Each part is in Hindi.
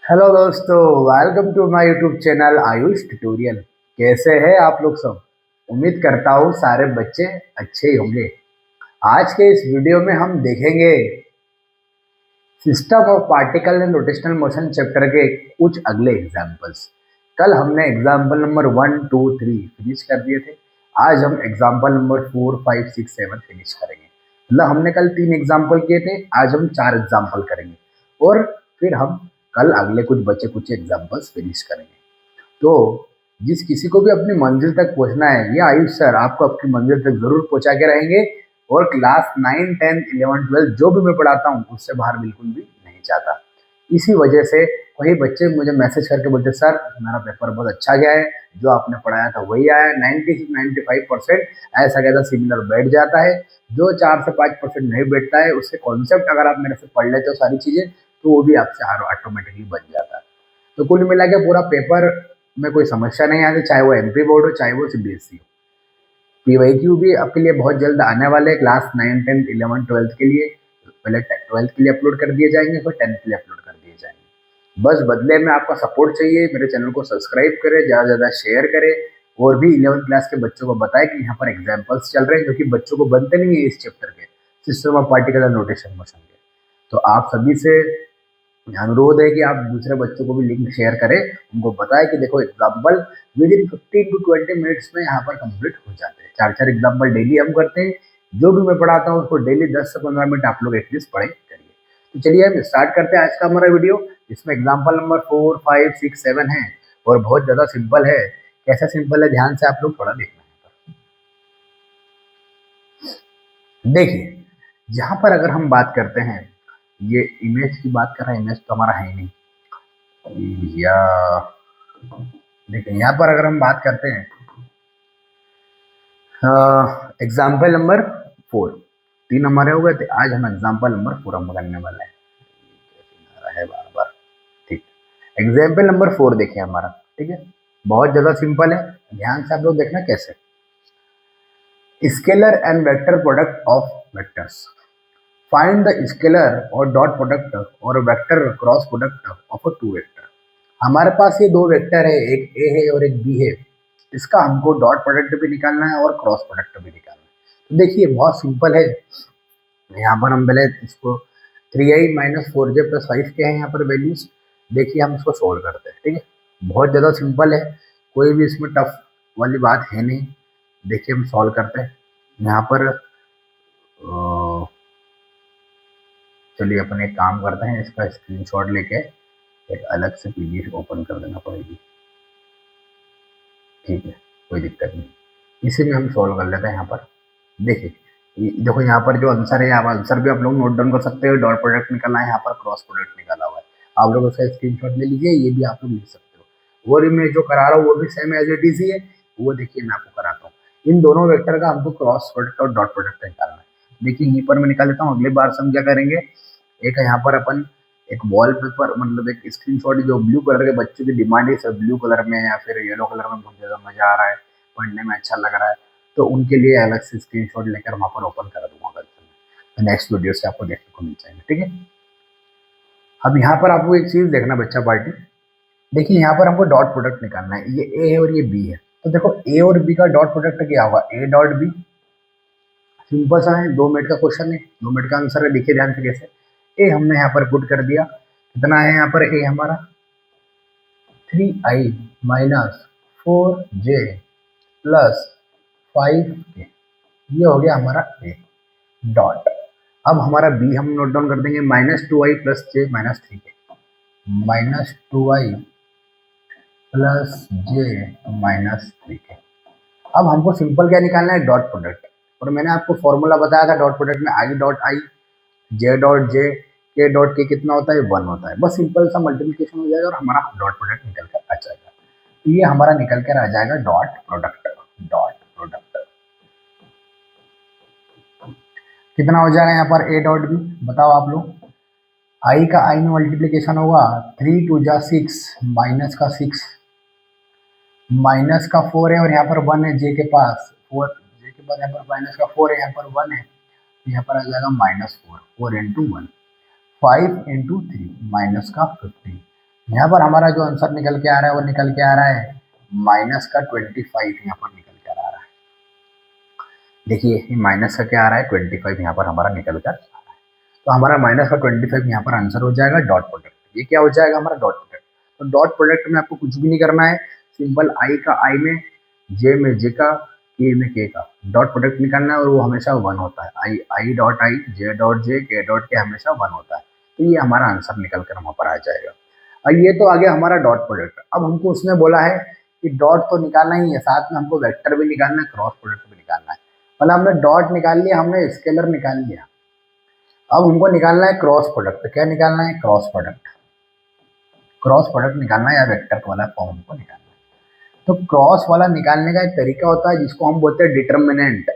हेलो दोस्तों, welcome to my YouTube channel Ayush tutorial. कैसे हैं आप लोग सब? उम्मीद करता हूँ सारे बच्चे अच्छे ही होंगे। आज के इस वीडियो में हम देखेंगे system of particle and rotational motion chapter के कुछ अगले एग्जाम्पल्स। कल हमने एग्जाम्पल नंबर 1, 2, 3 फिनिश कर दिए थे। आज हम एग्जाम्पल नंबर 4, 5, 6, 7 फिनिश करेंगे। मतलब हमने कल 3 एग्जाम्पल किए थे, आज हम 4 एग्जाम्पल करेंगे और फिर हम कल अगले कुछ बचे कुछ एग्जाम्पल्स फिनिश करेंगे। तो जिस किसी को भी अपनी मंजिल तक पहुंचना है, ये आयुष सर आपको आपकी मंजिल तक जरूर पहुंचा के रहेंगे। और क्लास 9, 10, 11, 12 जो भी मैं पढ़ाता हूँ उससे बाहर बिल्कुल भी नहीं जाता। इसी वजह से वही बच्चे मुझे मैसेज करके बोलते सर मेरा पेपर बहुत अच्छा गया है, जो आपने पढ़ाया था वही आया, 90 से 95% ऐसा कैसा सिमिलर बैठ जाता है। जो 4 से 5% नहीं बैठता है उससे कॉन्सेप्ट अगर आप मेरे से पढ़ लेते हो सारी चीज़ें, तो वो भी आपसे ऑटोमेटिकली बन जाता है। तो कुल मिला के पूरा पेपर में कोई समस्या नहीं आती, चाहे वो एमपी बोर्ड हो चाहे वो सीबीएसई हो। पीवाईक्यू भी आपके लिए बहुत जल्द आने वाले हैं क्लास 9, 10, 11, 12 के लिए। पहले 12 के लिए अपलोड कर दिए जाएंगे, फिर 10 के लिए अपलोड कर दिए जाएंगे। बस बदले में आपका सपोर्ट चाहिए। मेरे चैनल को सब्सक्राइब करें, ज़्यादा से ज़्यादा शेयर करें और भी 11th क्लास के बच्चों को बताएं कि यहाँ पर एग्जाम्पल्स चल रहे हैं, जो कि बच्चों को बनते नहीं है इस चैप्टर के, system of particle and rotation motion के। तो आप सभी से अनुरोध है कि आप दूसरे बच्चों को भी लिंक शेयर करें, उनको बताएं कि देखो example with in 15 to 20 minutes में यहाँ पर कंप्लीट हो जाते हैं। 4 4 एग्जाम्पल डेली हम करते हैं। जो भी मैं पढ़ाता हूँ उसको डेली 10 से 15 मिनट आप लोग एटलीस्ट पढ़े करिए। तो चलिए हम स्टार्ट करते हैं आज का हमारा वीडियो। इसमें एग्जाम्पल नंबर 4, 5, 6, 7 है और बहुत ज़्यादा सिंपल है। कैसा सिंपल है ध्यान से आप लोग थोड़ा देखना है। देखिए, यहाँ पर अगर हम बात करते हैं, ये इमेज की बात कर रहे हैं, इमेज तो हमारा है ही नहीं या। देखिए यहाँ पर अगर हम बात करते हैं एग्जाम्पल नंबर 4, 3 हमारे हो गए थे। आज हम एग्जाम्पल नंबर 4 हम करने वाले हैं। कैसे आ रहा है बार बार। ठीक, एग्जाम्पल नंबर 4 देखिए हमारा। ठीक है, बहुत ज़्यादा सिंपल है, ध्यान से आप लोग देखना कैसे। Scalar and vector product of vectors, find the scalar और डॉट प्रोडक्ट और vector cross product of a two vector. हमारे पास ये दो वेक्टर है, एक ए है और एक बी है। इसका हमको डॉट प्रोडक्ट भी निकालना है और क्रॉस प्रोडक्ट भी निकालना है। तो देखिए बहुत सिंपल है। यहाँ पर हम पहले इसको 3i - 4j + 5 के हैं यहाँ पर वैल्यूज। देखिए हम इसको सोल्व करते हैं। ठीक है, बहुत ज़्यादा सिंपल है, कोई भी इसमें टफ वाली बात है नहीं। देखिए हम सॉल्व करते हैं यहाँ पर। चलिए अपन एक काम करते हैं, इसका स्क्रीनशॉट लेके एक अलग से पीडीएफ ओपन कर देना पड़ेगी। ठीक है, कोई दिक्कत नहीं, इसी में हम सॉल्व कर लेते हैं। यहाँ पर देखिए, देखो यहाँ पर जो आंसर है, आप आंसर भी आप लोग नोट डाउन कर सकते हो। डॉट प्रोडक्ट निकालना है, यहाँ पर क्रॉस प्रोडक्ट निकाला हुआ है। आप लोग उसका स्क्रीनशॉट ले लीजिए, ये भी आप लोग लिख सकते हो। वो मैं जो करा रहा हूँ वो भी सेम एज इट इज ही है। वो देखिए मैं आपको कराता हूँ। इन दोनों वेक्टर का हमको क्रॉस प्रोडक्ट और डॉट प्रोडक्ट निकालना है। देखिए यहीं पर मैं निकाल लेता हूँ, अगली बार से हम क्या करेंगे, एक यहाँ पर अपन एक वॉलपेपर मतलब एक स्क्रीनशॉट जो ब्लू कलर के बच्चों की डिमांड है, सब ब्लू कलर में या फिर येलो कलर में बहुत ज़्यादा मज़ा आ रहा है, पढ़ने में अच्छा लग रहा है, तो उनके लिए अलग से स्क्रीनशॉट लेकर वहाँ पर ओपन करा दूंगा कल से। तो नेक्स्ट वीडियो से आपको देखने को मिल जाएगा। ठीक है, अब यहाँ पर आपको एक चीज़ देखना बच्चा पार्टी। देखिए यहाँ पर हमको डॉट प्रोडक्ट निकालना है, ये ए है और ये बी है। तो देखो ए और बी का डॉट प्रोडक्ट क्या होगा, ए डॉट बी। सिंपल सा है, 2 मिनट का क्वेश्चन है, 2 मिनट का आंसर है। देखिए ध्यान से कैसे। ए हमने यहाँ पर पुट कर दिया, कितना है यहाँ पर ए हमारा 3i - 4j + 5k, ये हो गया हमारा ए डॉट। अब हमारा बी हम नोट डाउन कर देंगे, -2i + j - 3k, -2i + j - 3k। अब हमको सिंपल क्या निकालना है, डॉट प्रोडक्ट। और मैंने आपको फॉर्मूला बताया था डॉट प्रोडक्ट में, I dot I, J dot J, के डॉट के कितना होता है, 1 होता है। बस सिंपल सा मल्टीप्लिकेशन हो जाएगा और हमारा डॉट प्रोडक्ट निकल कर आ जाएगा। तो ये हमारा निकल कर आ जाएगा डॉट प्रोडक्ट। डॉट प्रोडक्ट कितना हो जाएगा यहाँ पर, ए डॉट बी, बताओ आप लोग। आई का आई में मल्टीप्लिकेशन होगा, 3 × 2 = 6, माइनस का 6, माइनस का 4 है और यहाँ पर 1 है जे के पास, 4 जे के पास यहाँ पर माइनस का 4 है, यहाँ पर 1 है, तो यहाँ पर आ जाएगा -4, 4 × 1, 5 × 3 माइनस का 15, यहाँ पर हमारा जो आंसर निकल के आ रहा है वो निकल के आ रहा है माइनस का 25 यहाँ पर निकल के आ रहा है। देखिए ये माइनस का क्या आ रहा है 25 यहाँ पर हमारा निकल कर आ रहा है। तो हमारा माइनस का 25 यहाँ पर आंसर हो जाएगा डॉट प्रोडक्ट। ये क्या हो जाएगा हमारा डॉट प्रोडक्ट। तो डॉट प्रोडक्ट में आपको कुछ भी नहीं करना है, सिंपल आई का आई में, जे में जे का, के में के का डॉट प्रोडक्ट निकालना है और वो हमेशा वन होता है। आई I dot I, J dot J, के डॉट के हमेशा वन होता है। तो ये हमारा आंसर निकल कर वहाँ पर आ जाएगा। और ये तो आ गया हमारा डॉट प्रोडक्ट। अब हमको उसमें बोला है कि डॉट तो निकालना ही है, साथ में हमको वेक्टर भी निकालना है, क्रॉस प्रोडक्ट भी निकालना है। मतलब हमने डॉट निकाल लिया, हमने स्केलर निकाल लिया। अब हमको निकालना है क्रॉस प्रोडक्ट। क्या निकालना है? Cross product. क्रॉस प्रोडक्ट निकालना है या वेक्टर वाला फॉर्म हमको निकालना है। तो क्रॉस वाला निकालने का एक तरीका होता है जिसको हम बोलते हैं डिटर्मिनेंट।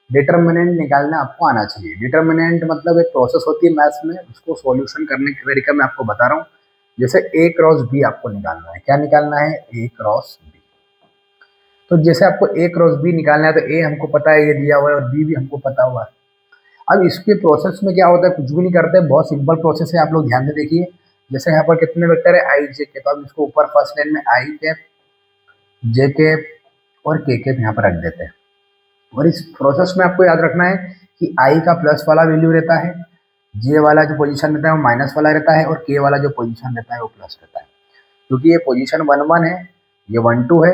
डिटर्मिनेंट निकालना आपको आना चाहिए। डिटर्मिनेंट मतलब एक प्रोसेस होती है मैथ्स में, उसको सॉल्यूशन करने का तरीका मैं आपको बता रहा हूँ। जैसे ए क्रॉस बी आपको निकालना है। क्या निकालना है? ए क्रॉस बी। तो जैसे आपको ए क्रॉस बी निकालना है तो ए हमको पता है ये दिया हुआ है और बी भी हमको पता हुआ है। अब इसके प्रोसेस में क्या होता है, कुछ भी नहीं करते, बहुत सिंपल प्रोसेस है। आप लोग ध्यान से देखिए। जैसे यहाँ पर कितने वेक्टर है? आई जे के। तो आप इसको ऊपर फर्स्ट लाइन में आई कैप, जे कैप और के कैप यहाँ पर रख देते हैं। और इस प्रोसेस में आपको याद रखना है कि आई का प्लस वाला वैल्यू रहता है, जे वाला जो पोजीशन रहता है वो माइनस वाला रहता है और के वाला जो पोजीशन रहता है वो प्लस रहता है। क्योंकि ये पोजीशन 1 1 है, ये 1 2 है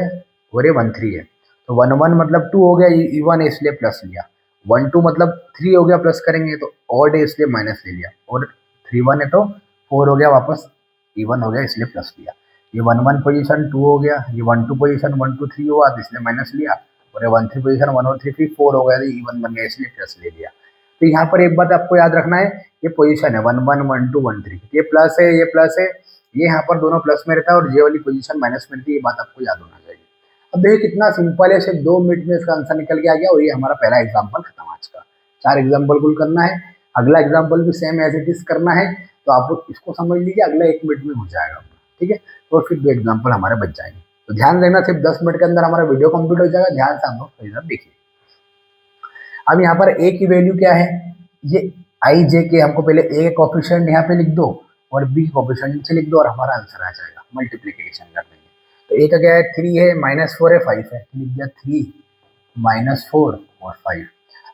और ये 1 3 है। तो 1 1 मतलब 2 हो गया, ये इवन है इसलिए प्लस लिया। 1 2 मतलब 3 हो गया, प्लस करेंगे तो ऑड है इसलिए माइनस ले लिया। और 3 1 है तो 4 हो गया, वापस इवन हो गया इसलिए प्लस लिया। ये 1 1 पोजीशन 2 हो गया, ये 1 2 पोजीशन 1 2 3 हुआ तो इसलिए माइनस लिया। और ये 1 3 पोजीशन 1 और 3 3 4 हो गया तो इवन बन गया इसलिए प्लस ले लिया। तो यहाँ पर एक बात आपको याद रखना है, ये पोजीशन है 1 1 1 2 1 3, ये प्लस है, ये प्लस है, ये यहाँ पर दोनों प्लस में रहता है और जे वाली पोजीशन माइनस में रहती है। ये बात आपको याद होना चाहिए। अब देखिए कितना सिंपल है, सिर्फ 2 मिनट में इसका आंसर निकल के आ गया। और ये हमारा पहला एग्जाम्पल खत्म आज का। 4 एग्जाम्पल कुल करना है। अगला एग्जाम्पल भी सेम एज इट इज करना है। तो आप इसको समझ लीजिए, अगला 1 मिनट में हो जाएगा। ठीक है, और फिर 2 एग्जाम्पल हमारे बच जाएंगे। तो ध्यान देना, सिर्फ 10 मिनट के अंदर हमारा वीडियो कंप्लीट हो जाएगा। ध्यान से हम लोग इधर देखिए। अब यहाँ पर ए की वैल्यू क्या है? ये आई जे के, हमको पहले ए कॉफिशिएंट यहाँ पे लिख दो और बी कॉफिशिएंट नीचे लिख दो और हमारा आंसर आ जाएगा। मल्टीप्लीकेशन कर देंगे। तो ए का क्या है? 3 है, -4 है, 5 है, लिख दिया 3 -4 और 5।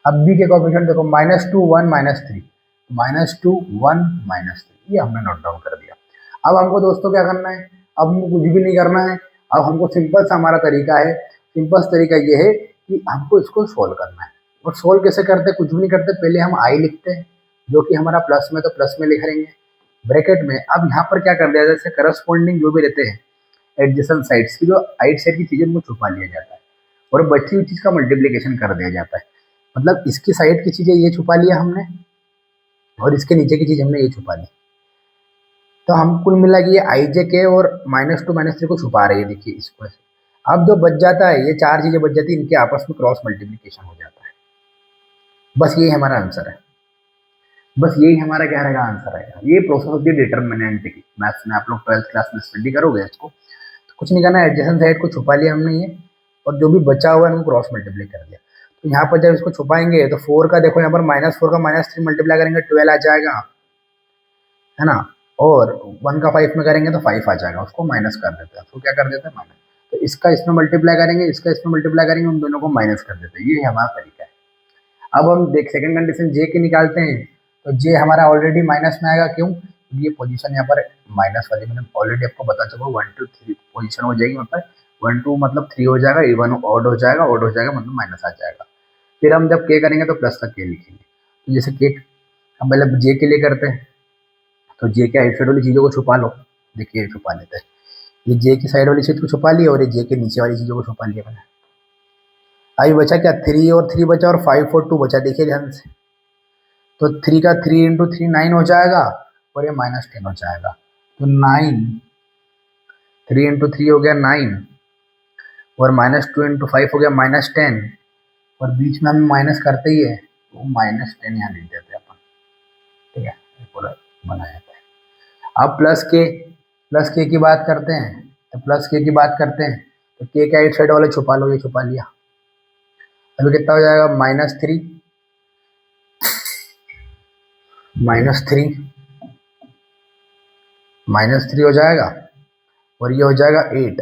अब बी के कॉफिशिएंट देखो, -2 1 -3, -2 1 -3, ये हमने नोट डाउन कर दिया। अब हमको दोस्तों क्या करना है? अब हमको कुछ भी नहीं करना है। अब हमको सिंपल सा हमारा तरीका है। सिंपल तरीका ये है कि हमको इसको सोल्व करना है। और सोल्व कैसे करते हैं? कुछ भी नहीं करते, पहले हम आई लिखते हैं, जो कि हमारा प्लस में, तो प्लस में लिख लेंगे ब्रैकेट में। अब यहाँ पर क्या कर दिया जाए, जैसे करस्पॉन्डिंग जो भी रहते हैं एडजेसेंट साइड्स की, जो राइट साइड की चीज़ें उनको छुपा लिया जाता है और बची हुई चीज़ का मल्टीप्लीकेशन कर दिया जाता है। मतलब इसकी साइड की चीज़ें ये छुपा लिया हमने और इसके नीचे की चीज़ हमने ये छुपा ली। तो हम कुल मिला के ये आई जे के और -2 -3 को छुपा रही है। देखिए इसको ऐसे। अब जो बच जाता है, ये 4 चीज़ें बच जाती है, इनके आपस में क्रॉस मल्टीप्लीकेशन हो जाता है। बस यही हमारा आंसर है। बस यही हमारा क्या रहेगा? आंसर रहेगा। ये प्रोसेस होती है डिटर्मिनेंट की। मैथ्स में आप लोग 12th क्लास में स्टडी करोगे इसको। तो कुछ नहीं करना, एडजेसेंट साइड को छुपा लिया हमने ये, और जो भी बचा हुआ है उनको क्रॉस मल्टीप्लाई कर दिया। तो यहाँ पर जब इसको छुपाएंगे तो 4 का देखो, यहाँ पर -4 का -3 मल्टीप्लाई करेंगे 12 आ जाएगा, है ना। और 1 का 5 में करेंगे तो 5 आ जाएगा, उसको माइनस कर देते हैं। तो क्या कर देते हैं? माइनस। तो इसका इसमें मल्टीप्लाई करेंगे, इसका इसमें मल्टीप्लाई करेंगे, उन दोनों को माइनस कर देते हैं। ये हमारा तरीका है। अब हम देख सेकंड कंडीशन जे की निकालते हैं। तो जे हमारा ऑलरेडी माइनस में आएगा। क्यों? क्योंकि ये पोजीशन यहाँ पर माइनस वाली, मैंने ऑलरेडी आपको बता चुका हूँ। 1 2 3 पोजीशन हो जाएगी, मतलब 1 2 मतलब 3 हो जाएगा, इवन ऑड हो जाएगा, ऑड हो जाएगा मतलब माइनस आ जाएगा। फिर हम जब के करेंगे तो प्लस तक के लिखेंगे। तो जैसे के हम पहले जे के लिए करते हैं, तो जे के राइट साइड वाली चीज़ों को छुपा लो। देखिए छुपा लेते हैं। ये जे की साइड वाली चीज़ को छुपा लिया और ये जे के नीचे वाली चीज़ों को छुपा लिया मैंने। अभी बचा क्या? 3 और 3 बचा और 5 और 2 बचा। देखिए ध्यान से। तो 3 का 3 इंटू 3 9 हो जाएगा और ये -10 हो जाएगा। तो 9, 3 इंटू 3 हो गया 9 और -2 इंटू 5 हो गया -10, और बीच में हम माइनस करते ही है तो -10 यहाँ लिख देते हैं अपन। ठीक है, ये पूरा बना जाता है। अब प्लस के की बात करते हैं। तो प्लस के की बात करते हैं तो के का राइट साइड वाले छुपा लो, ये छुपा लिया। अभी कितना हो जाएगा? -3 -3 -3 हो जाएगा और ये हो जाएगा 8।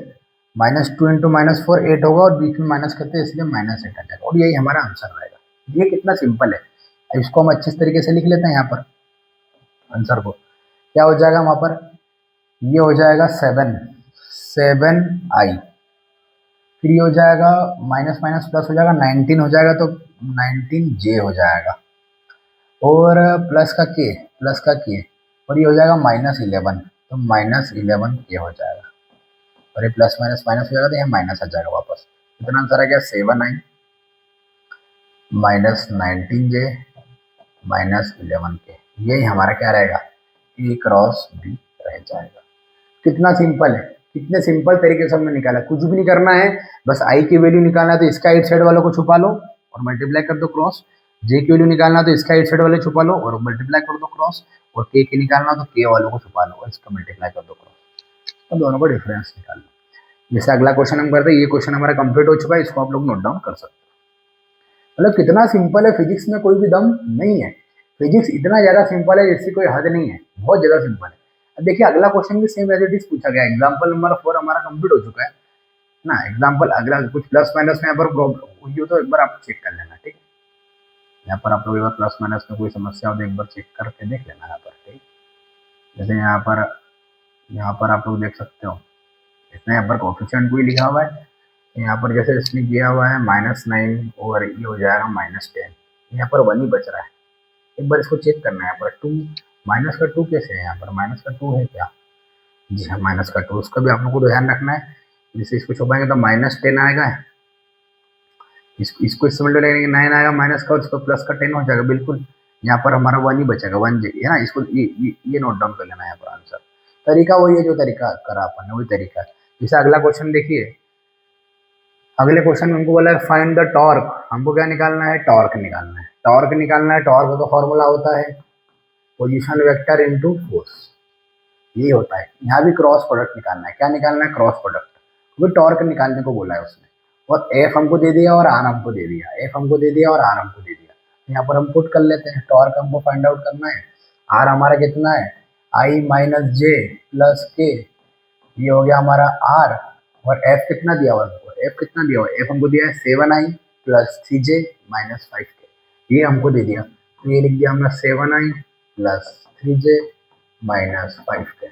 -2 इंटू -4 8 होगा और बीच में माइनस करते हैं इसलिए -8 आ जाएगा और यही हमारा आंसर रहेगा। ये कितना सिंपल है। अब इसको हम अच्छे तरीके से लिख लेते हैं यहाँ पर आंसर को। क्या हो जाएगा वहाँ पर, ये हो जाएगा 7i, फिर ये हो जाएगा माइनस माइनस प्लस हो जाएगा 19 हो जाएगा तो 19j हो जाएगा और प्लस का के और ये हो जाएगा -11 तो -11k हो जाएगा और ये प्लस माइनस माइनस हो जाएगा तो यहाँ माइनस आ जाएगा वापस। इतना आंसर आ गया 7i -19j -11k। यही हमारा क्या रहेगा, A क्रॉस B रह जाएगा। कितना सिंपल है, कितने सिंपल तरीके से हमने निकाला। कुछ भी नहीं करना है, बस i की वैल्यू निकालना है तो इसका राइट साइड वालों को छुपा लो और मल्टीप्लाई कर दो क्रॉस। j की वैल्यू निकालना है तो इसका राइट साइड वाले छुपा लो और मल्टीप्लाई कर दो क्रॉस। और k की निकालना तो k वालों को छुपा लो और इसका मल्टीप्लाई कर दो क्रॉस। तो दोनों का डिफरेंस निकाल लो। जैसे अगला क्वेश्चन हम करते हैं, ये क्वेश्चन हमारा कंप्लीट हो चुका है, इसको आप लोग नोट डाउन कर सकते हो। मतलब कितना सिंपल है, फिजिक्स में कोई भी दम नहीं है। फिजिक्स इतना ज़्यादा सिंपल है जिसकी कोई हद नहीं है, बहुत ज़्यादा सिंपल है। अब देखिए अगला क्वेश्चन भी सेम एज इट इज पूछा गया। एग्जाम्पल नंबर 4 हमारा कंप्लीट हो चुका है ना। एग्जाम्पल अगला कुछ प्लस माइनस में यहाँ पर प्रॉब्लम हुई हो तो एक बार आप चेक कर लेना, ठीक है। यहाँ पर आप लोग एक बार प्लस माइनस में कोई समस्या हो तो एक बार चेक करके देख लेना यहाँ पर, ठीक। जैसे यहाँ पर आप लोग देख सकते हो, इसमें यहाँ पर कोफिशिएंट कोई लिखा हुआ है। यहाँ पर जैसे इसमें किया हुआ है -9 और ये हो जाएगा -10। यहाँ पर 1 ही बच रहा है। एक बार इसको चेक करना है। यहाँ पर 2 माइनस का 2 कैसे है, यहाँ पर माइनस का 2 है क्या? जी हाँ माइनस का 2। उसका भी आप लोग को ध्यान रखना है। जैसे इसको छुपाएंगे तो -10 आएगा, इसको इससे मल्टीप्लाई करेंगे 9 आएगा माइनस का और इसको प्लस का 10 हो जाएगा। बिल्कुल यहाँ पर हमारा 1 ही बचेगा, 1 है ना। इसको ये नोट डाउन कर लेना है यहाँ पर आंसर। तरीका वही है जो तरीका करा अपन ने, वही तरीका है। जैसे अगला क्वेश्चन देखिए, अगले क्वेश्चन में हमको बोला है फाइंड द टॉर्क। हमको क्या निकालना है, टॉर्क निकालना है। टॉर्क निकालना है, टॉर्क का फॉर्मूला होता है पोजीशन वेक्टर इनटू फोर्स, यही होता है। यहाँ भी क्रॉस प्रोडक्ट निकालना है। क्या निकालना है, क्रॉस प्रोडक्ट। वो टॉर्क निकालने को बोला है उसने और एफ हमको दे दिया और आर हमको दे दिया, एफ हमको दे दिया और आर हमको दे दिया। यहाँ पर हम पुट कर लेते हैं। टॉर्क हमको फाइंड आउट करना है। आर हमारा कितना है, आई माइनस जे प्लस के, ये हो गया हमारा आर। और एफ कितना दिया हुआ है, एफ कितना दिया हुआ है, एफ हमको दिया है 7i plus 3j minus 5k, ये हमको दे दिया। तो ये लिख दिया हमने 7i plus 3j minus 5k।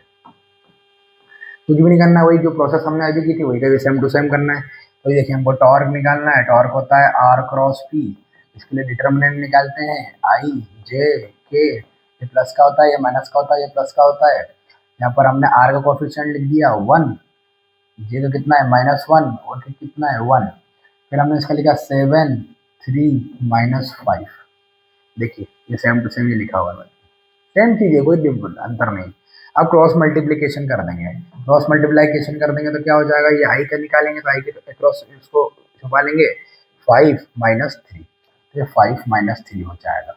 कुछ भी नहीं करना, वही जो प्रोसेस हमने अभी की थी वही का सेम टू सेम करना है। तो देखिए हमको टॉर्क निकालना है। टॉर्क होता है आर क्रॉस पी। इसके लिए डिटर्मिनेंट निकालते हैं आई जे के। ये प्लस का होता है, ये माइनस का होता है, ये प्लस का होता है। यहाँ पर हमने आर का कोफिशिएंट लिख दिया 1, जे का कितना है -1 और के कितना है 1। फिर हमने इसका लिखा 7 3 -5। देखिए ये सेम टू सेम ये लिखा हुआ है, सेम चीज़ है, कोई अंतर नहीं। अब क्रॉस मल्टीप्लिकेशन कर देंगे। क्रॉस मल्टीप्लिकेशन कर देंगे तो क्या हो जाएगा, ये आई का निकालेंगे तो आई के क्रॉस इसको छुपा लेंगे 5 -3, तो ये 5 -3 हो जाएगा,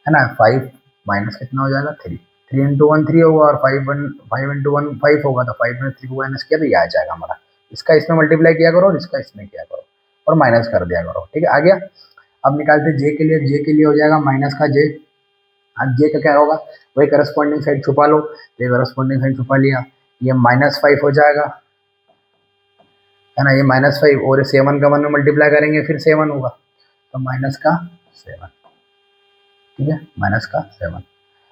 है ना। 5 माइनस कितना हो जाएगा 3, 3 इंटू 1 3 होगा और 5 इंटू 1 5 होगा। तो 5 में 3 को माइनस किया तो ये आ जाएगा हमारा। इसका इसमें मल्टीप्लाई किया करो और इसका इसमें किया करो और माइनस कर दिया करो, ठीक है। आ गया। अब निकालते जे के लिए। जे के लिए हो जाएगा माइनस का जे। अब जे का क्या होगा, वही करस्पॉन्डिंग साइड छुपा लो। ये करस्पॉन्डिंग साइड छुपा लिया, ये -5 हो जाएगा, है ना। ये -5 और 7 का 1 में मल्टीप्लाई करेंगे फिर 7 होगा, तो माइनस का 7, ठीक है, माइनस का 7।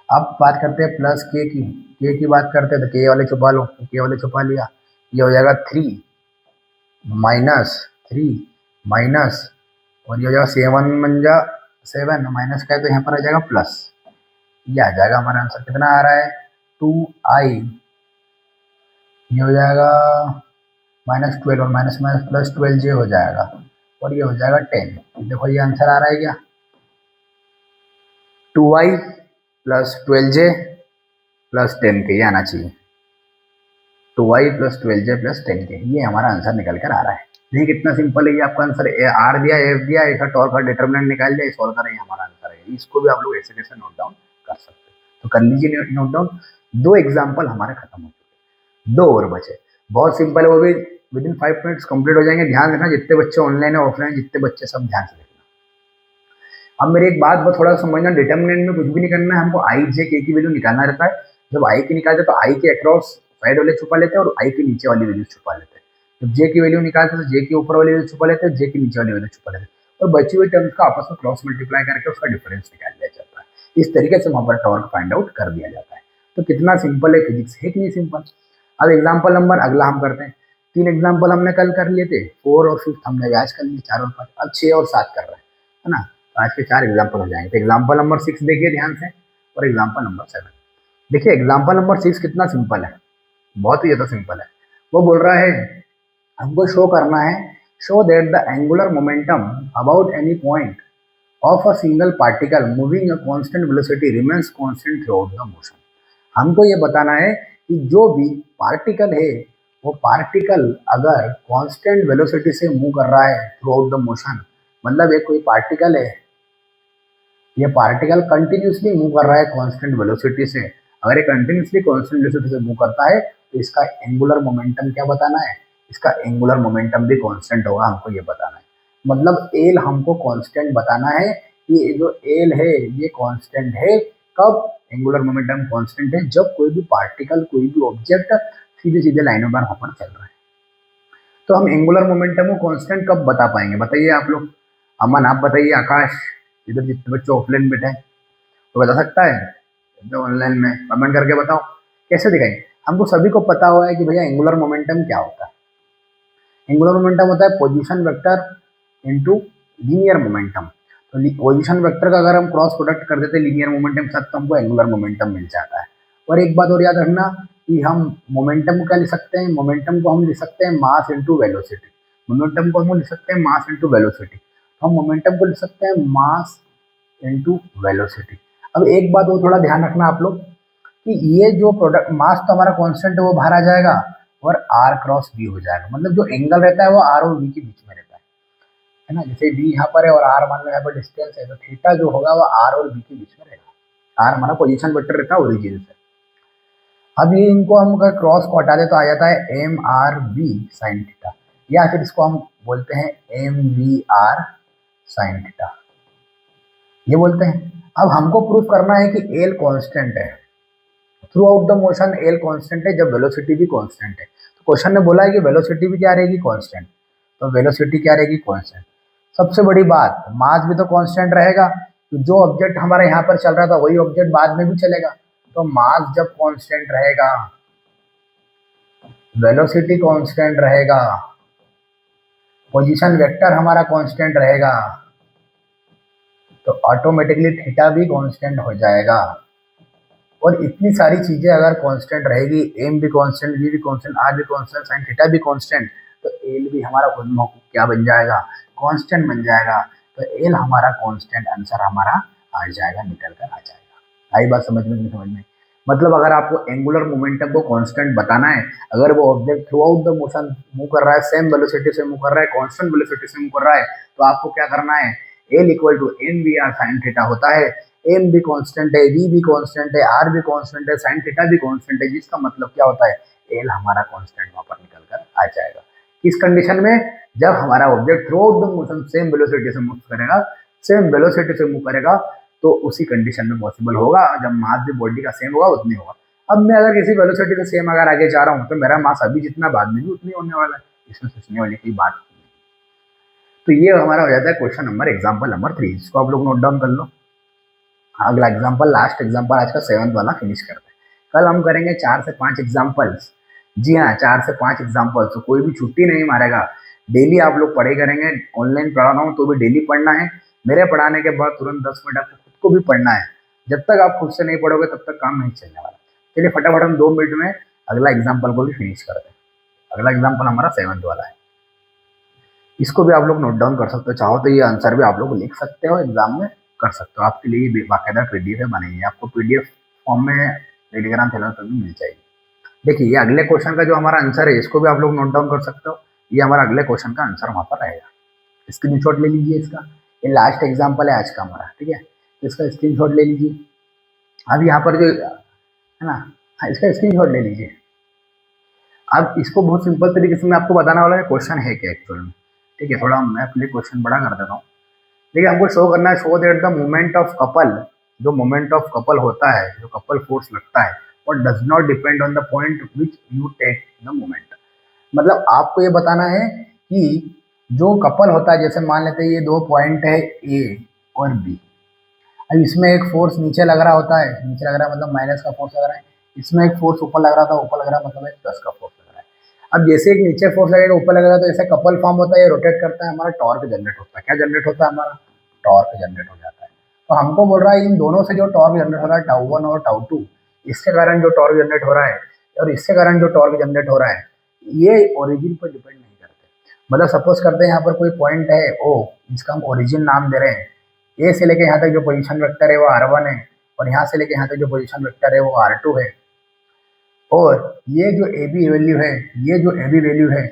अब बात करते हैं प्लस के की। के की बात करते हैं तो के वाले छुपा लो, के वाले छुपा लिया। ये हो जाएगा 3 माइनस और ये हो जाएगा 7 मंजा 7 माइनस का है तो यहाँ पर आ जाएगा प्लस। ये आ जाएगा हमारा आंसर। कितना आ रहा है 2i। ये हो जाएगा -12 और माइनस माइनस प्लस 12j हो जाएगा और ये हो जाएगा 10। देखो ये आंसर आ रहा है क्या, 2i plus 12j plus 10k, ये आना चाहिए। 2i plus 12j plus 10k, ये हमारा आंसर निकल कर आ रहा है। देखिए कितना सिंपल है ये आपका आंसर। आर दिया, एफ दिया, ऐसा टॉर्क का डिटर्मिनेंट निकाल दिया, सॉल्व करें, हमारा आंसर है। इसको भी आप लोग ऐसे कैसे नोट डाउन कर सकते हैं, तो कर लीजिए नोट डाउन। 2 एग्जाम्पल हमारे खत्म हो चुके, 2 और बचे। बहुत सिंपल है, वो भी विदिन 5 मिनट्स कंप्लीट हो जाएंगे। ध्यान रखना जितने बच्चे ऑनलाइन है ऑफलाइन, जितने बच्चे सब ध्यान से देखना। अब मेरी एक बात थोड़ा समझना, डिटर्मिनेंट में कुछ भी नहीं करना है, हमको आई जे के की वैल्यू निकालना रहता है। जब आई की निकालते तो आई के अक्रॉस साइड वाले छुपा लेते हैं और आई के नीचे वाली वैल्यू छुपा लेते हैं। जब जे की वैल्यू निकालते हैं तो जे के ऊपर वाली वैल्यू छुपा लेते हैं, जे के नीचे वाली वैल्यू छुपा लेते हैं और बची हुई टर्म्स का आपस में क्रॉस मल्टीप्लाई करके उसका डिफरेंस निकाल लिया जाता है। इस तरीके से वहां पर टॉर्क फाइंड आउट कर दिया जाता है। तो कितना सिंपल है फिजिक्स, है कि नहीं सिंपल। अब एग्जाम्पल नंबर अगला हम करते हैं। 3 एग्जाम्पल हमने कल कर लिए थे, 4 और 5 हमने आज कर लिए, 4 और 5, अब 6 और 7 कर रहे हैं, है ना। तो आज के 4 एग्जाम्पल हो जाएंगे। तो एग्जाम्पल नंबर 6 देखिए ध्यान से और एग्जाम्पल नंबर 7 देखिए। एग्जाम्पल नंबर 6 कितना सिंपल है, बहुत ही ज्यादा सिंपल है। वो बोल रहा है हमको शो करना है, show that the angular momentum about any point of a single particle moving a constant velocity remains constant through out the motion. हमको ये बताना है कि जो भी पार्टिकल है वो पार्टिकल अगर कांस्टेंट वेलोसिटी से मूव कर रहा है थ्रू आउट द मोशन, मतलब ये कोई पार्टिकल है, ये पार्टिकल कंटिन्यूसली मूव कर रहा है कांस्टेंट वेलोसिटी से। अगर ये कंटिन्यूसली कांस्टेंट वेलोसिटी से मूव करता है तो इसका एंगुलर मोमेंटम क्या बताना है, इसका एंगुलर मोमेंटम भी कांस्टेंट होगा, हमको ये बताना है। मतलब एल हमको कांस्टेंट बताना है कि ये जो एल है ये कांस्टेंट है। कब एंगुलर मोमेंटम कांस्टेंट है, जब कोई भी पार्टिकल, कोई भी ऑब्जेक्ट सीधे सीधे लाइनों पर वहां पर चल रहा है। तो हम एंगुलर मोमेंटम को कांस्टेंट कब बता पाएंगे, बताइए आप लोग। अमन आप बताइए, आकाश, इधर जितने बच्चे ऑफलाइन बैठे हैं तो बता सकता है, तो ऑनलाइन में कमेंट करके बताओ कैसे दिखाएंगे। हमको सभी को पता हुआ है कि भैया एंगुलर मोमेंटम क्या होता है। एंगुलर मोमेंटम होता है position vector into linear momentum. तो पोजीशन वेक्टर का अगर हम क्रॉस प्रोडक्ट कर देते लीनियर मोमेंटम के साथ तो हमको एंगुलर मोमेंटम मिल जाता है। और एक बात और याद रखना कि हम मोमेंटम को क्या लिख सकते हैं, मोमेंटम को हम लिख सकते हैं मास इंटू वेलोसिटी। मोमेंटम को हम लिख सकते हैं मास इंटू वेलोसिटी। तो हम मोमेंटम को लिख सकते हैं मास इंटू वेलोसिटी। अब एक बात वो थोड़ा ध्यान रखना आप लोग कि ये जो प्रोडक्ट मास तो हमारा कांस्टेंट है वो बाहर आ जाएगा और आर क्रॉस बी हो जाएगा। मतलब जो एंगल रहता है वो आर और बी के बीच में रहता है ना। जैसे बी यहाँ पर है और आर मान लो यहाँ पर डिस्टेंस है, तो थीटा जो होगा वो आर और बी के बीच में रहेगा। आर हमारा पोजीशन वेक्टर रहता है ओरिजिन से। अब ये इनको हम अगर क्रॉस को हटा दे तो आ जाता है M R B sine theta, या फिर इसको हम बोलते हैं M V R sine theta, ये बोलते हैं। अब हमको प्रूफ करना है कि एल कांस्टेंट है throughout the motion, L constant है जब वेलोसिटी भी कांस्टेंट है। तो क्वेश्चन ने बोला है कि वेलोसिटी भी क्या रहेगी, कांस्टेंट। तो वेलोसिटी क्या रहेगी, कांस्टेंट। सबसे बड़ी बात मास भी तो कांस्टेंट रहेगा, तो जो ऑब्जेक्ट हमारा यहाँ पर चल रहा था वही ऑब्जेक्ट बाद में भी चलेगा। तो मास जब कांस्टेंट रहेगा, वेलोसिटी कांस्टेंट रहेगा, पोजीशन वेक्टर हमारा कांस्टेंट रहेगा, तो ऑटोमेटिकली थीटा भी कांस्टेंट हो जाएगा। और इतनी सारी चीजें अगर कांस्टेंट रहेगी, एम भी कांस्टेंट, वी भी कांस्टेंट, आर भी कांस्टेंट, साइन थीटा भी कांस्टेंट, तो एल भी हमारा खुद में क्या बन जाएगा, कांस्टेंट बन जाएगा। तो एल हमारा कांस्टेंट आंसर हमारा आ जाएगा, निकल कर आ जाएगा। आई बात समझ में नहीं समझ में। मतलब अगर आपको एंगुलर मोमेंटम को कांस्टेंट बताना है, अगर वो object through out the motion move कर रहा है, सेम वेलोसिटी से मूव कर रहा है, कांस्टेंट वेलोसिटी से मूव कर रहा है, तो आपको क्या करना है, L equal to M V R sine theta होता है। एम भी कांस्टेंट है, वी भी कांस्टेंट है, आर भी कांस्टेंट है, साइन थीटा भी कांस्टेंट है, जिसका मतलब क्या होता है, एल हमारा कांस्टेंट वहां पर निकल कर आ जाएगा। किस कंडीशन में, जब हमारा object through out the motion same velocity से मूव करेगा, सेम वेलोसिटी से मूव करेगा, तो उसी कंडीशन में पॉसिबल होगा जब मास भी बॉडी का सेम होगा उतनी होगा। अब मैं अगर किसी वेलोसिटी से सेम अगर आगे जा रहा हूँ तो मेरा मास अभी जितना बाद में भी उतनी होने वाला है, इसमें सोचने वाली कोई बात नहीं। तो ये हमारा हो जाता है क्वेश्चन नंबर एग्जाम्पल नंबर 3, इसको आप लोग नोट डाउन कर लो। अगला एग्जाम्पल, लास्ट एग्जाम्पल आज का 7th वाला फिनिश करते हैं। कल हम करेंगे 4 से 5 एग्जाम्पल्स। जी हाँ, 4 से 5 एग्जाम्पल्स, तो कोई भी छुट्टी नहीं मारेगा। डेली आप लोग पढ़े करेंगे, ऑनलाइन पढ़ा रहा हूँ तो भी डेली पढ़ना है। मेरे पढ़ाने के बाद तुरंत 10 मिनट आपको खुद को भी पढ़ना है। जब तक आप खुद से नहीं पढ़ोगे तब तक काम नहीं चलने वाला। चलिए फटाफट हम 2 मिनट में अगला एग्जाम्पल को भी फिनिश करते हैं। अगला एग्जाम्पल हमारा 7th वाला है, इसको भी आप लोग नोट डाउन कर सकते हो। चाहो तो ये आंसर भी आप लोग लिख सकते हो, एग्जाम में कर सकते हो। आपके लिए बाकायदा पीडीएफ बनी है, आपको पीडीएफ फॉर्म में टेलीग्राम चैनल पर भी मिल जाएगी। देखिए ये अगले क्वेश्चन का जो हमारा आंसर है इसको भी आप लोग नोट डाउन कर सकते हो। ये हमारा अगले क्वेश्चन का आंसर वहां पर रहेगा। स्क्रीनशॉट ले लीजिए इसका, ये लास्ट एग्जाम्पल है आज का हमारा, ठीक है। तो इसका स्क्रीनशॉट ले लीजिए। अब यहाँ पर जो है ना, हाँ इसका स्क्रीनशॉट ले लीजिए। अब इसको बहुत सिंपल तरीके से मैं आपको बताने वाला है क्वेश्चन है क्या एक्चुअल में, ठीक है। थोड़ा मैं अपने क्वेश्चन बड़ा कर देता हूँ। देखिए हमको शो करना है, show that the moment of couple, जो मोमेंट ऑफ कपल होता है, जो कपल फोर्स लगता है और does not depend on the point which you take the moment. मतलब आपको ये बताना है कि जो कपल होता है, जैसे मान लेते हैं ये दो पॉइंट है ए और बी। अब इसमें एक फोर्स नीचे लग रहा होता है, नीचे लग रहा है मतलब माइनस का फोर्स लग रहा है, इसमें एक फोर्स ऊपर लग रहा था, ऊपर लग रहा है मतलब एक प्लस का फोर्स लग रहा है। अब जैसे एक नीचे फोर्स लगेगा ऊपर लगेगा तो ऐसे कपल फॉर्म होता है, ये रोटेट करता है, हमारा टॉर्क जनरेट होता है। क्या जनरेट होता है? हमारा टॉर्क जनरेट हो जाता है। तो हमको बोल रहा है इन दोनों से जो टॉर्क जनरेट हो रहा है टाउ वन और टाउ टू, इसके कारण जो टॉर्क जनरेट हो रहा है और इसके कारण जो टॉर्क जनरेट हो रहा है, ये ओरिजिन पर डिपेंड नहीं करते। मतलब सपोज करते हैं यहाँ पर कोई पॉइंट है ओ, जिसका हम ओरिजिन नाम दे रहे हैं। ए से लेके यहाँ तक जो पोजीशन वेक्टर है वो r1 है, और यहाँ से लेके यहाँ तक जो पोजीशन वेक्टर है वो r2 है। और ये जो ए बी वैल्यू है, ये जो ए बी वैल्यू है,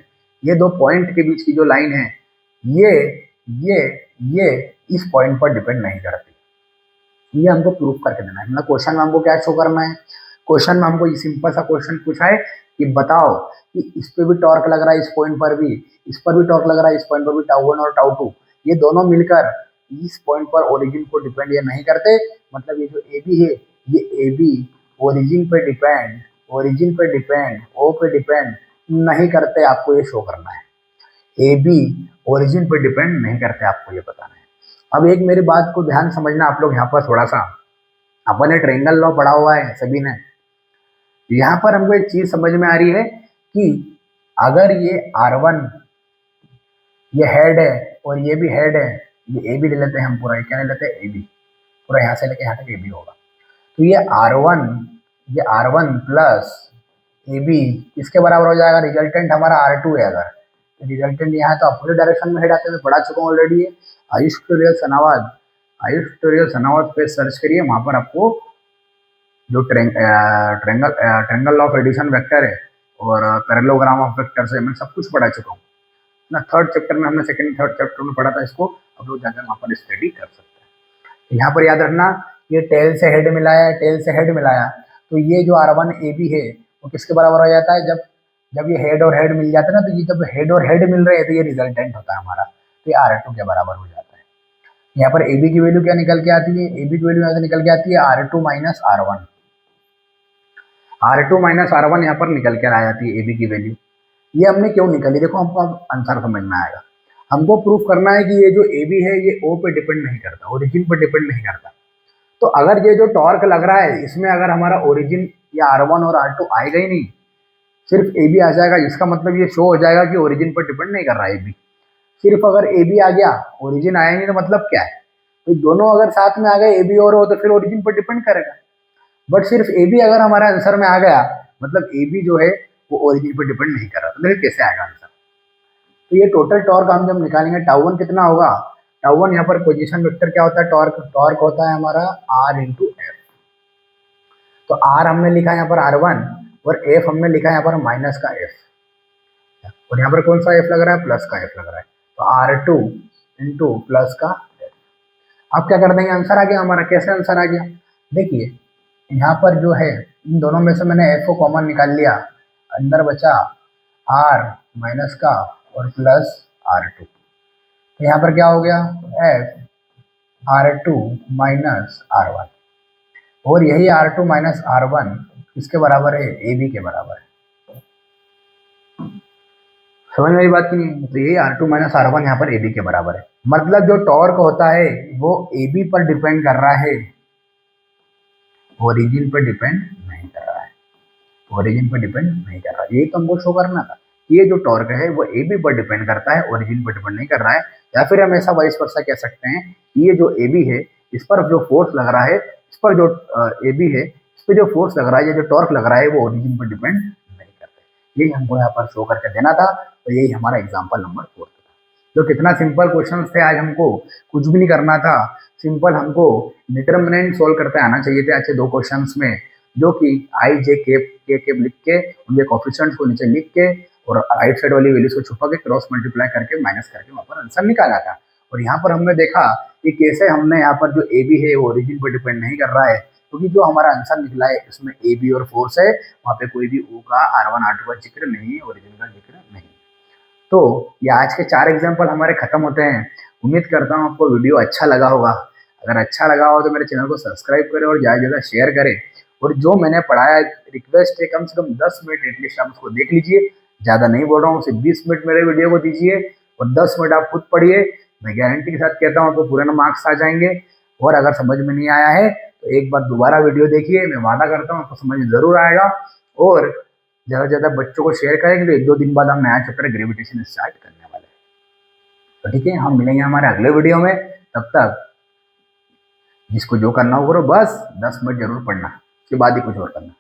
ये दो पॉइंट के बीच की जो लाइन है, ये ये ये इस पॉइंट पर डिपेंड नहीं करती। ये हमको प्रूफ करके देना है। मतलब क्वेश्चन में हमको क्या शो करना है? क्वेश्चन में हमको ये सिंपल सा क्वेश्चन पूछा है कि बताओ कि इस पे भी टॉर्क लग रहा है, इस पॉइंट पर भी, इस पर भी टॉर्क लग रहा है, इस पॉइंट पर भी, टाउ वन और टाउ टू, ये दोनों मिलकर इस पॉइंट पर ओरिजिन को डिपेंड ये नहीं करते। मतलब ये जो ए बी है, ये ए बी ओरिजिन पे डिपेंड, ओरिजिन पे डिपेंड, ओ पे डिपेंड नहीं करते। आपको ये शो करना है ए बी ओरिजिन पे डिपेंड नहीं करते, आपको ये बताना है। अब एक मेरी बात को ध्यान समझना आप लोग यहाँ पर थोड़ा सा। अपन ने ट्रायंगल लॉ पढ़ा हुआ है सभी ने। यहाँ पर हमको एक चीज समझ में आ रही है कि अगर ये R1 ये हेड है और ये भी हेड है, ये ए बी ले लेते हैं हम पूरा, क्या ले लेते हैं ए बी, पूरा यहाँ से लेके यहाँ तक ए बी होगा। तो ये R1 प्लस ए बी इसके बराबर हो जाएगा। रिजल्टेंट हमारा R2 है। अगर रिजल्टेंट यहाँ है तो अपोजिट डायरेक्शन में हेड आते हैं, मैं पढ़ा चुका हूँ ऑलरेडी है। आयुष ट्यूटोरियल सनावाद पे सर्च करिए, वहाँ पर आपको जो ट्रेंगल ऑफ एडिशन वेक्टर है और पैरेललोग्राम ऑफ वेक्टर है, मैं सब कुछ पढ़ा चुका हूँ ना। थर्ड चैप्टर में हमने सेकंड थर्ड चैप्टर में पढ़ा था इसको, अब लोग जाकर वहाँ पर स्टडी कर सकते हैं। यहाँ पर याद रखना, ये टेल से हेड मिलाया, टेल से हेड मिलाया, तो ये जो R1 ए बी है वो किसके बराबर हो जाता है? जब ये हेड और हेड मिल जाता है ना, तो ये जब हेड और हेड मिल रहे हैं तो ये रिजल्टेंट होता है हमारा, तो ये R2 के बराबर हो जाता है। यहाँ पर ए बी की वैल्यू क्या निकल के आती है? ए बी की वैल्यू यहाँ से निकल के आती है R2 minus R1। R2 minus R1 यहाँ पर निकल कर आ जाती है ए बी की वैल्यू। ये हमने क्यों निकाली? देखो हमको अब आंसर समझ में आएगा। हमको प्रूफ करना है कि ये जो ए बी है ये ओ पे डिपेंड नहीं करता, ओरिजिन पर डिपेंड नहीं करता। तो अगर ये जो टॉर्क लग रहा है इसमें अगर हमारा ओरिजिन या R1 और R2 आएगा ही नहीं, सिर्फ ए बी आ जाएगा, जिसका मतलब ये शो हो जाएगा कि ओरिजिन पर डिपेंड नहीं कर रहा है ए बी। सिर्फ अगर ए बी आ गया, ओरिजिन आया नहीं, तो मतलब क्या है? तो दोनों अगर साथ में आ गए ए बी और ओ, तो फिर ओरिजिन पर डिपेंड करेगा। बट सिर्फ ए बी अगर हमारे आंसर में आ गया, मतलब ए बी जो है वो ओरिजिन पर डिपेंड नहीं कर रहा, तो मेरे कैसे आएगा आंसर? तो ये टोटल टॉर्क हम जब निकालेंगे, टाउ वन कितना होगा? टाउ वन यहाँ पर पोजीशन वेक्टर क्या होता है? टॉर्क। टॉर्क होता है हमारा R इंटू एफ। तो R हमने लिखा है यहाँ पर R1 और F हमने लिखा है यहाँ पर माइनस का F, और यहाँ पर कौन सा F लग रहा है? प्लस का F लग रहा है। तो R2 इंटू प्लस का F। अब क्या कर देंगे? आंसर आ गया हमारा। कैसे आंसर आ गया? देखिए यहाँ पर जो है इन दोनों में से मैंने F को कॉमन निकाल लिया, अंदर बचा R माइनस का और प्लस R2। तो यहाँ पर क्या हो गया? F R2 माइनस R1, और यही R2 माइनस R1 किसके बराबर है? ए बी के बराबर है। समझ मेरी बात की नहीं? तो यही R2 माइनस R1 यहाँ पर ए बी के बराबर है। मतलब जो टॉर्क होता है वो ए बी पर डिपेंड कर रहा है, ओरिजिन पर डिपेंड नहीं कर रहा है, ओरिजिन पर डिपेंड नहीं कर रहा है। यही तो हमको शो करना था। ये जो टॉर्क है वो ए बी पर डिपेंड करता है, ओरिजिन पर डिपेंड नहीं कर रहा है। या फिर हम ऐसा वाइस वर्सा कह सकते हैं, ये जो ए बी है इस पर जो फोर्स लग रहा है, इस पर जो ए बी है इस पर जो फोर्स लग रहा है, ये जो टॉर्क लग रहा है वो ओरिजिन पर डिपेंड नहीं करते। यही हमको यहाँ पर शो करके देना था, और यही हमारा एग्जाम्पल नंबर 4 था। जो कितना सिंपल क्वेश्चन थे, आज हमको कुछ भी नहीं करना था, सिंपल हमको डिटर्मिनेंट सोल्व करते आना चाहिए थे अच्छे दो क्वेश्चंस में, जो कि आई जे के लिख के उनके कोफिशिएंट्स को नीचे लिख के और राइट साइड वाली वैल्यूज को छुपा के क्रॉस मल्टीप्लाई करके माइनस करके वहाँ पर आंसर निकाला था। और यहाँ पर हमने देखा कि कैसे हमने यहाँ पर जो ए बी है वो ओरिजिन पर डिपेंड नहीं कर रहा है, क्योंकि जो हमारा आंसर निकला है इसमें ए बी और फोर्स है, वहाँ पे कोई भी ओ का R1 R2 का जिक्र नहीं है, ओरिजिन का जिक्र नहीं। तो ये आज के 4 एग्जाम्पल हमारे खत्म होते हैं। उम्मीद करता हूँ आपको वीडियो अच्छा लगा होगा। अगर अच्छा लगा हो तो मेरे चैनल को सब्सक्राइब करें और ज़्यादा से ज़्यादा शेयर करें, और जो मैंने पढ़ाया, रिक्वेस्ट है कम से कम 10 मिनट एटलीस्ट आप उसको देख लीजिए। ज़्यादा नहीं बोल रहा हूँ, सिर्फ 20 मिनट मेरे वीडियो को दीजिए और 10 मिनट आप खुद पढ़िए। मैं गारंटी के साथ कहता हूँ तो पूरे मार्क्स आ जाएंगे। और अगर समझ में नहीं आया है तो एक बार दोबारा वीडियो देखिए, मैं वादा करता हूँ आपको समझ में ज़रूर आएगा। और ज़्यादा से ज़्यादा बच्चों को शेयर करेंगे तो 1-2 दिन बाद हम नया चैप्टर ग्रेविटेशन स्टार्ट करने वाले हैं। तो ठीक है, हम मिलेंगे हमारे अगले वीडियो में। तब तक जिसको जो करना हो करो, बस 10 मिनट जरूर पढ़ना, उसके बाद ही कुछ और करना।